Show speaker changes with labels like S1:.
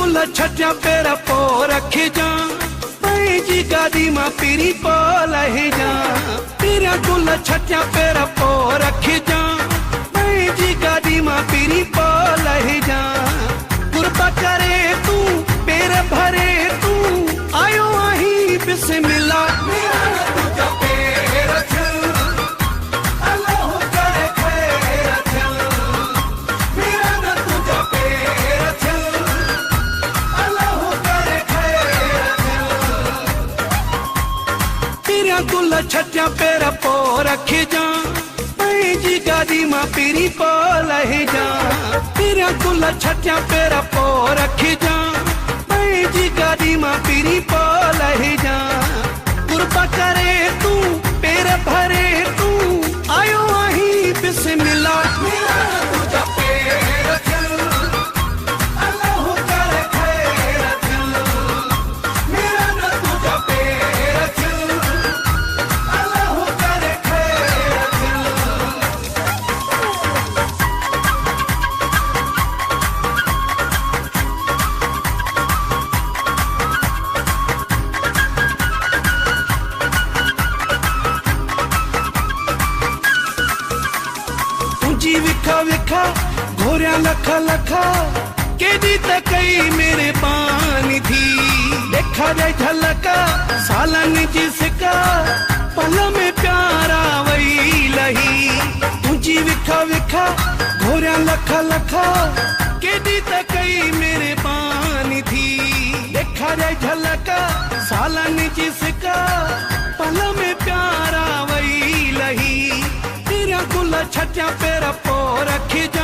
S1: गुल छटिया पेरा पो रखे जा जी गादी मां पीरी पो लहे जा तेरा गुल छटिया पेरा पो रखे जा जी गादी मां पीरी पो लहे जा कुर्बा करे तू पेर भरे तू आयो आही बिस्मिल्लाह गुल छटिया पेरा पो रखे जा जी गादी मां पीरी पो लहे जा तेरा गुल छटिया पेरा पो रखे जा जी गादी मां पीरी पो लहे जा कुर्बा करे तू पेर भरे तू आयो आही बिस्मिल्लाह विखा विखा घोरिया लखा लखा केदी तकई मेरे पानी थी देखा जाए झलका सालन जिसका पल में प्यारा वही लही तुझी विखा विखा घोरिया लखा लखा केदी तकई मेरे पानी थी देखा जाए झलका सालन जिसका पल में प्यारा वही लही गुल छटिया पेरा पो रखे जा